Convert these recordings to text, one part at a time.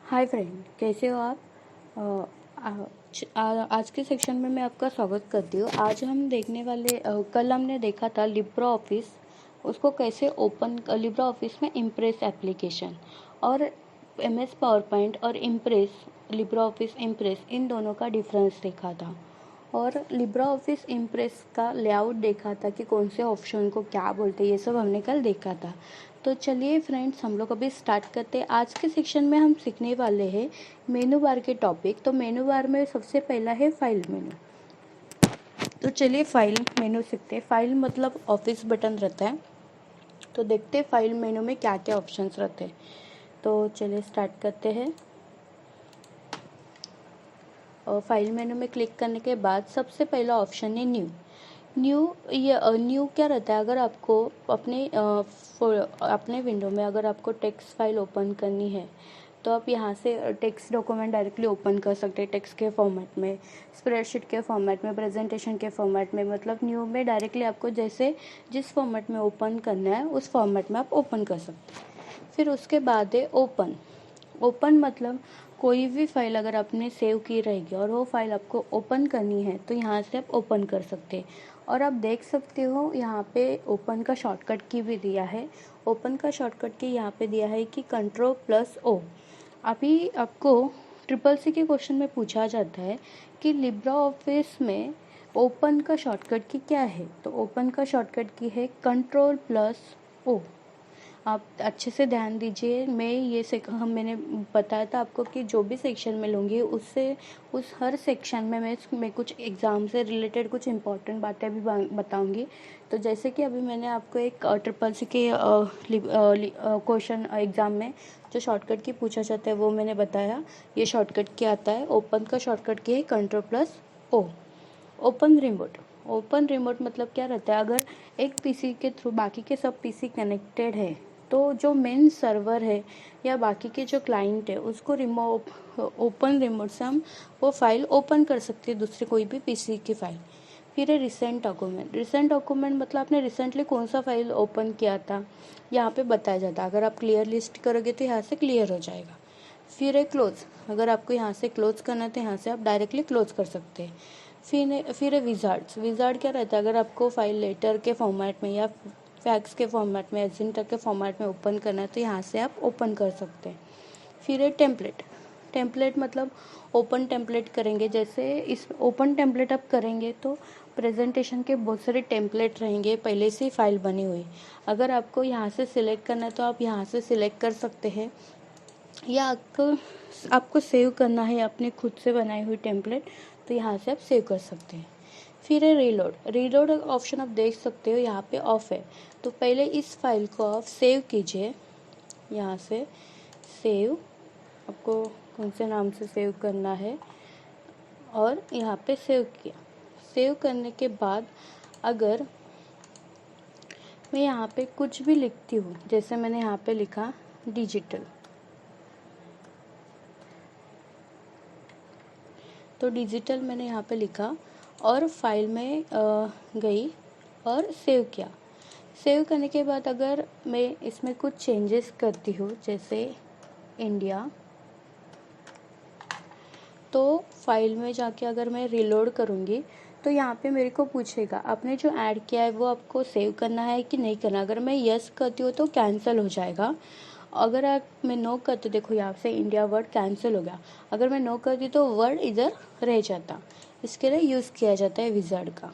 Hi friend, कैसे हो आप। आज के सेक्शन में मैं आपका स्वागत करती हूँ। आज हम देखने वाले कल हमने देखा था लिब्रा ऑफिस, उसको कैसे ओपन, लिब्रा ऑफिस में इम्प्रेस एप्लीकेशन और MS पावर पॉइंट और इम्प्रेस, लिब्रा ऑफिस इम्प्रेस, इन दोनों का डिफरेंस देखा था। और लिब्रा ऑफिस इम्प्रेस का लेआउट देखा था कि कौन से ऑप्शन को क्या बोलते हैं, ये सब हमने कल देखा था। तो चलिए फ्रेंड्स, हम लोग अभी स्टार्ट करते हैं। आज के सेक्शन में हम सीखने वाले हैं मेनू बार के टॉपिक। तो मेनू बार में सबसे पहला है फाइल मेनू। तो चलिए फाइल मेनू सीखते हैं। फाइल मतलब ऑफिस बटन रहता है। तो देखते हैं फाइल मेनू में क्या क्या ऑप्शंस रहते हैं। तो चलिए स्टार्ट करते हैं। और फाइल मेनू में क्लिक करने के बाद सबसे पहला ऑप्शन है न्यू। न्यू क्या रहता है, अगर आपको अपने विंडो में अगर आपको टेक्स्ट फाइल ओपन करनी है तो आप यहाँ से टेक्स्ट डॉक्यूमेंट डायरेक्टली ओपन कर सकते हैं। टेक्स्ट के फॉर्मेट में, स्प्रेडशीट के फॉर्मेट में, प्रेजेंटेशन के फॉर्मेट में, मतलब न्यू में डायरेक्टली आपको जैसे जिस फॉर्मेट में ओपन करना है उस फॉर्मेट में आप ओपन कर सकते हैं। फिर उसके बाद है ओपन। ओपन मतलब कोई भी फाइल अगर आपने सेव की रहेगी और वो फाइल आपको ओपन करनी है तो यहाँ से आप ओपन कर सकते हैं। और आप देख सकते हो यहाँ पे ओपन का शॉर्टकट की भी दिया है। ओपन का शॉर्टकट की यहाँ पे दिया है कि Ctrl+O। अभी आपको CCC के क्वेश्चन में पूछा जाता है कि लिब्रा ऑफिस में ओपन का शॉर्टकट की क्या है। तो ओपन का शॉर्टकट की है Ctrl+O। आप अच्छे से ध्यान दीजिए। मैंने बताया था आपको कि जो भी सेक्शन में लूँगी उससे उस हर सेक्शन में मैं कुछ एग्ज़ाम से रिलेटेड कुछ इंपॉर्टेंट बातें भी बताऊँगी। तो जैसे कि अभी मैंने आपको एक CCC के क्वेश्चन एग्ज़ाम में जो शॉर्टकट की पूछा जाता है वो मैंने बताया। ये शॉर्टकट क्या आता है, ओपन का शॉर्टकट की है Ctrl+O। Open remote. Open remote मतलब क्या रहता है, अगर एक पीसी के थ्रू बाकी के सब पीसी कनेक्टेड है तो जो मेन सर्वर है या बाकी के जो क्लाइंट है उसको ओपन रिमोट से हम वो फाइल ओपन कर सकते हैं, दूसरे कोई भी पीसी की फाइल। फिर है रिसेंट डॉक्यूमेंट। रिसेंट डॉक्यूमेंट मतलब आपने रिसेंटली कौन सा फाइल ओपन किया था यहाँ पे बताया जाता है। अगर आप क्लियर लिस्ट करोगे तो यहाँ से क्लियर हो जाएगा। फिर है क्लोज। अगर आपको यहाँ से क्लोज करना है तो यहाँ से आप डायरेक्टली क्लोज कर सकते हैं। फिर है विजार्ड्स। विजार्ड क्या रहता है, अगर आपको फाइल लेटर के फॉर्मेट में या फैक्स के फॉर्मेट में, एजेंटर के फॉर्मेट में ओपन करना है तो यहाँ से आप ओपन कर सकते हैं। फिर है टेम्पलेट। टेम्पलेट मतलब ओपन टेम्पलेट करेंगे, जैसे इस ओपन टेम्पलेट आप करेंगे तो प्रेजेंटेशन के बहुत सारे टेम्पलेट रहेंगे पहले से फाइल बनी हुई। अगर आपको यहाँ से सिलेक्ट करना है तो आप यहाँ से सिलेक्ट कर सकते हैं, या आपको सेव करना है अपने खुद से बनाई हुई टेम्पलेट तो यहाँ से आप सेव कर सकते हैं। फिर है रीलोड। रीलोड ऑप्शन आप देख सकते हो यहाँ पे ऑफ है। तो पहले इस फाइल को आप सेव कीजिए। यहाँ से सेव, आपको कौन से नाम से सेव करना है, और यहाँ पे सेव किया। सेव करने के बाद अगर मैं यहाँ पे कुछ भी लिखती हूँ, जैसे मैंने यहाँ पे लिखा डिजिटल, तो डिजिटल मैंने यहाँ पे लिखा और फाइल में गई और सेव किया। सेव करने के बाद अगर मैं इसमें कुछ चेंजेस करती हूँ, जैसे इंडिया, तो फाइल में जाके अगर मैं रिलोड करूँगी तो यहाँ पे मेरे को पूछेगा आपने जो ऐड किया है वो आपको सेव करना है कि नहीं करना। अगर मैं यस करती हूँ तो कैंसिल हो जाएगा। अगर मैं नो करती, देखो यहाँ से इंडिया वर्ड कैंसिल हो गया। अगर मैं नो करती तो वर्ड इधर रह जाता। इसके लिए यूज़ किया जाता है विजार्ड का,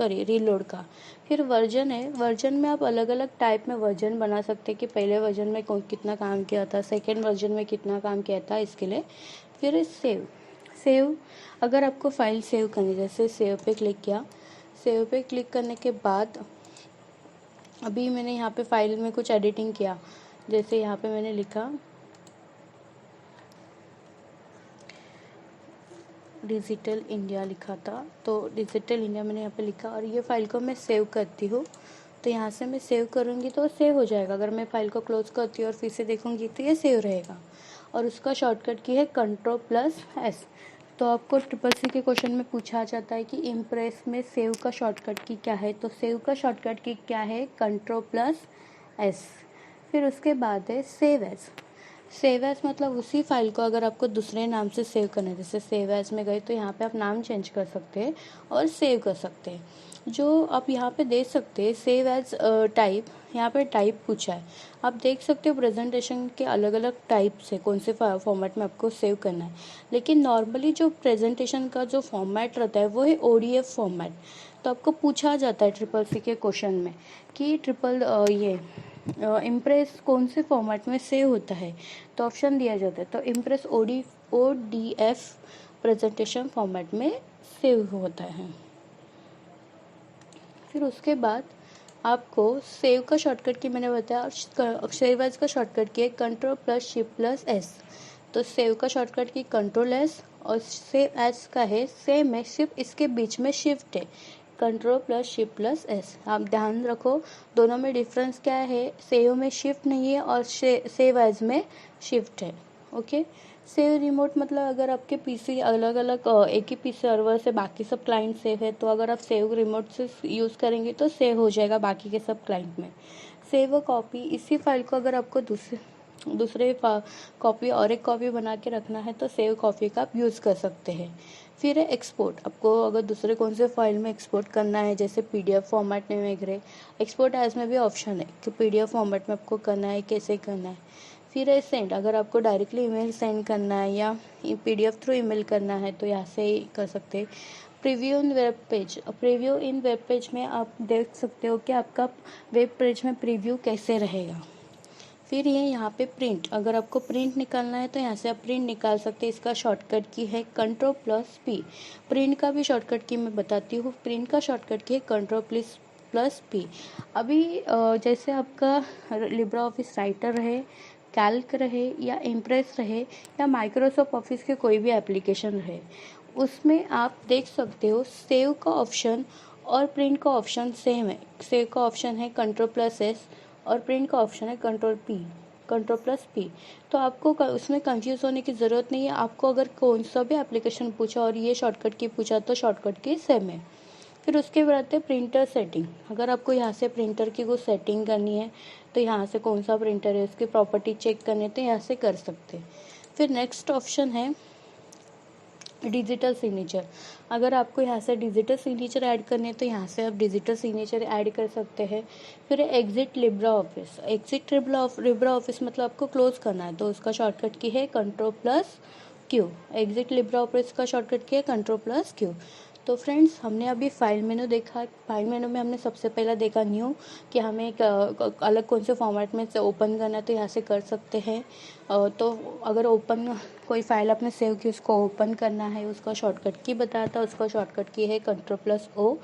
रीलोड का। फिर वर्जन है। वर्जन में आप अलग अलग टाइप में वर्जन बना सकते हैं कि पहले वर्जन में कितना काम किया था, सेकेंड वर्जन में कितना काम किया था, इसके लिए। फिर सेव। सेव, अगर आपको फाइल सेव करनी, जैसे सेव पे क्लिक किया। सेव पे क्लिक करने के बाद अभी मैंने यहाँ पे फाइल में कुछ एडिटिंग किया, जैसे यहाँ पे मैंने लिखा डिजिटल इंडिया लिखा था, तो डिजिटल इंडिया मैंने यहाँ पे लिखा और ये फाइल को मैं सेव करती हूँ। तो यहाँ से मैं सेव करूँगी तो सेव हो जाएगा। अगर मैं फाइल को क्लोज करती हूँ और फिर से देखूँगी तो ये सेव रहेगा। और उसका शॉर्टकट की है Ctrl+S। तो आपको CCC के क्वेश्चन में पूछा जाता है कि इम्प्रेस में सेव का शॉर्टकट की क्या है। तो सेव का शॉर्टकट की क्या है, Ctrl+S। फिर उसके बाद है सेव एज। सेव एज मतलब उसी फाइल को अगर आपको दूसरे नाम से सेव करना है, जैसे सेव एज में गए तो यहाँ पे आप नाम चेंज कर सकते हैं और सेव कर सकते हैं। जो आप यहाँ पे देख सकते हैं सेव एज टाइप, यहाँ पे टाइप पूछा है। आप देख सकते हो प्रेजेंटेशन के अलग अलग टाइप से कौन से फॉर्मेट में आपको सेव करना है, लेकिन नॉर्मली जो प्रेजेंटेशन का जो फॉर्मेट रहता है वो है ODF फॉर्मेट। तो आपको पूछा जाता है CCC के क्वेश्चन में कि ये इम्प्रेस कौन से फॉर्मेट में सेव होता है, तो ऑप्शन दिया जाता है। तो इम्प्रेस ODF प्रेजेंटेशन फॉर्मेट में सेव होता है। फिर उसके बाद आपको सेव का शॉर्टकट की मैंने बताया, और सेव एज का शॉर्टकट की है Ctrl+Shift+S। तो सेव का शॉर्टकट की Ctrl+S और सेव एज का है सेम है, सिर्फ इसके बीच में शिफ्ट है, Ctrl+Shift+S। आप ध्यान रखो दोनों में डिफरेंस क्या है, सेव में शिफ्ट नहीं है और सेव एज में शिफ्ट है। ओके। सेव रिमोट मतलब अगर आपके पीसी अलग अलग एक ही पीसी सर्वर से बाकी सब क्लाइंट सेव है, तो अगर आप सेव रिमोट से यूज़ करेंगे तो सेव हो जाएगा बाकी के सब क्लाइंट में। सेव कॉपी, इसी फाइल को अगर आपको दूसरे कॉपी और एक कॉपी बना के रखना है तो सेव कॉपी का आप यूज़ कर सकते हैं। फिर है एक्सपोर्ट, आपको अगर दूसरे कौन से फाइल में एक्सपोर्ट करना है, जैसे PDF फॉर्मेट में वगैरह, एक्सपोर्ट एज में भी ऑप्शन है कि PDF फॉर्मेट में आपको करना है कैसे करना है। फिर है सेंड, अगर आपको डायरेक्टली ईमेल सेंड करना है या PDF थ्रू ईमेल करना है तो यहाँ से ही कर सकते हैं। प्रीव्यू इन वेब पेज, प्रीव्यू इन वेब पेज में आप देख सकते हो कि आपका वेब पेज में प्रीव्यू कैसे रहेगा। फिर ये यहाँ पे प्रिंट, अगर आपको प्रिंट निकालना है तो यहाँ से आप प्रिंट निकाल सकते हैं। इसका शॉर्टकट की है Ctrl+P। प्रिंट का भी शॉर्टकट की मैं बताती हूँ, प्रिंट का शॉर्टकट की है Ctrl+P। अभी जैसे आपका लिब्रा ऑफिस राइटर रहे, कैल्क रहे या इम्प्रेस रहे या माइक्रोसॉफ्ट ऑफिस के कोई भी एप्लीकेशन रहे, उसमें आप देख सकते हो सेव का ऑप्शन और प्रिंट का ऑप्शन सेम है। सेव का ऑप्शन है Ctrl+S और प्रिंट का ऑप्शन है Ctrl+P। तो आपको उसमें कंफ्यूज होने की ज़रूरत नहीं है। आपको अगर कौन सा भी एप्लीकेशन पूछा और ये शॉर्टकट की पूछा तो शॉर्टकट की सेम है। फिर उसके बाद है प्रिंटर सेटिंग, अगर आपको यहाँ से प्रिंटर की कुछ सेटिंग करनी है तो यहाँ से कौन सा प्रिंटर है उसकी प्रॉपर्टी चेक करनी है तो यहाँ से कर सकते हैं। फिर नेक्स्ट ऑप्शन है डिजिटल सिग्नेचर, अगर आपको यहाँ से डिजिटल सिग्नेचर ऐड करनी है तो यहाँ से आप डिजिटल सिग्नेचर ऐड कर सकते हैं। फिर exit Libra office, exit Libra office मतलब आपको क्लोज करना है तो उसका शॉर्टकट की है Ctrl+Q। एग्जिट लिब्रा ऑफिस का शॉर्टकट की है Ctrl+Q। तो फ्रेंड्स, हमने अभी फाइल मेनू देखा। फाइल मेनू में हमने सबसे पहला देखा न्यू, कि हमें एक अलग कौन से फॉर्मेट में से ओपन करना है तो यहाँ से कर सकते हैं। तो अगर ओपन कोई फाइल आपने सेव की उसको ओपन करना है, उसका शॉर्टकट की बताया था, उसका शॉर्टकट की है Ctrl+O।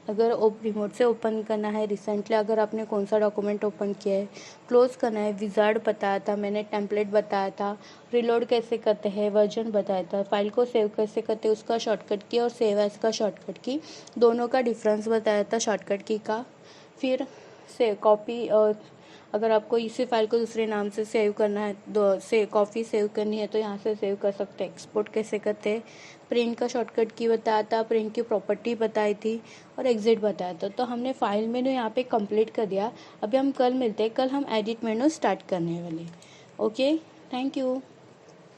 अगर रिमोट से ओपन करना है, रिसेंटली अगर आपने कौन सा डॉक्यूमेंट ओपन किया है, क्लोज करना है, विजार्ड बताया था मैंने, टेम्पलेट बताया था, रिलोड कैसे करते हैं, वर्जन बताया था, फाइल को सेव कैसे करते हैं उसका शॉर्टकट की, और सेव एज का शॉर्टकट की, दोनों का डिफरेंस बताया था शॉर्टकट की का। फिर से कॉपी, अगर आपको इसी फाइल को दूसरे नाम से सेव करना है, कॉपी सेव करनी है तो यहाँ से सेव कर सकते हैं। एक्सपोर्ट कैसे करते हैं, प्रिंट का शॉर्टकट की बताया था, प्रिंट की प्रॉपर्टी बताई थी और एग्जिट बताया था। तो हमने फाइल मेनू यहाँ पे कंप्लीट कर दिया। अभी हम कल मिलते हैं, कल हम एडिट मेनू स्टार्ट करने वाले। Okay, thank you.